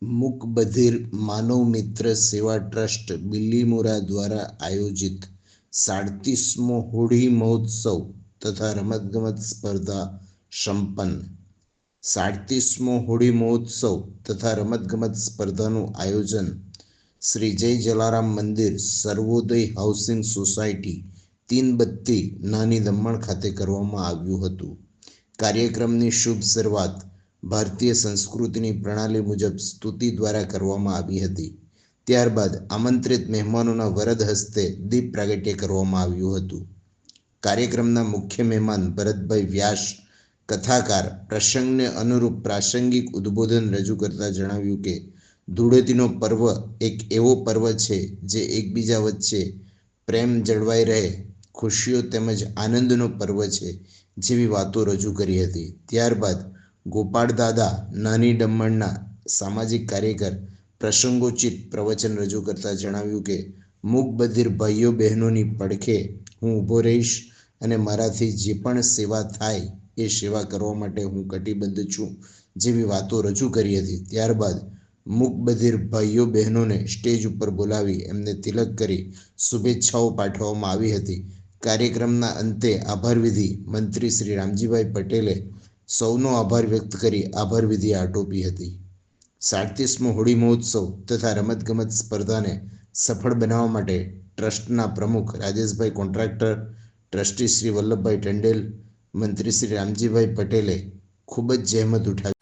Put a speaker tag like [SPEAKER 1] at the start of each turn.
[SPEAKER 1] મૂક બધિર માનવ મિત્ર સેવા ટ્રસ્ટ બિલીમોરા દ્વારા આયોજિત 37મો હોળી મહોત્સવ તથા રમતગમત સ્પર્ધા સંપન્ન। 37મો હોળી મહોત્સવ તથા રમતગમત સ્પર્ધાનું આયોજન શ્રી જય જલારામ મંદિર સર્વોદય હાઉસિંગ સોસાયટી 332 નાની દમણ ખાતે કરવામાં આવ્યું હતું। કાર્યક્રમની શુભ શરૂઆત ભારતીય સંસ્કૃતિની પ્રણાલી મુજબ સ્તુતિ દ્વારા કરવામાં આવી હતી। ત્યારબાદ આમંત્રિત મહેમાનોના વરદ હસ્તે દીપ પ્રાગટ્ય કરવામાં આવ્યું હતું। કાર્યક્રમના મુખ્ય મહેમાન ભરતભાઈ વ્યાસ કથાકાર પ્રસંગને અનુરૂપ પ્રાસંગિક ઉદ્બોધન રજૂ કરતા જણાવ્યું કે ધૂળેટીનો પર્વ એક એવો પર્વ છે જે એકબીજા વચ્ચે પ્રેમ જળવાઈ રહે, ખુશીઓ તેમજ આનંદનો પર્વ છે જેવી વાતો રજૂ કરી હતી। ત્યારબાદ ગોપાળદાદા નાની દમણના સામાજિક કાર્યકર પ્રસંગોચિત પ્રવચન રજૂ કરતા જણાવ્યું કે મૂક બધિર ભાઈઓ બહેનોની પડખે હું ઊભો રહીશ અને મારાથી જે પણ સેવા થાય એ સેવા કરવા માટે હું કટિબદ્ધ છું જેવી વાતો રજૂ કરી હતી। ત્યારબાદ મૂક બધિર ભાઈઓ બહેનોને સ્ટેજ ઉપર બોલાવી એમને તિલક કરી શુભેચ્છાઓ પાઠવવામાં આવી હતી। કાર્યક્રમના અંતે આભાર વિધિ મંત્રી શ્રી રામજીભાઈ પટેલે સૌનો આભાર વ્યક્ત કરી આભાર વિધિ આટોપી હતી। 37મો હોળી મહોત્સવ તથા રમતગમત સ્પર્ધાને સફળ બનાવવા માટે ટ્રસ્ટના પ્રમુખ રાજેશભાઈ કોન્ટ્રાક્ટર, ટ્રસ્ટી શ્રી વલ્લભભાઈ ટંડેલ, મંત્રી શ્રી રામજીભાઈ પટેલે ખૂબ જ જહેમત ઉઠાવી।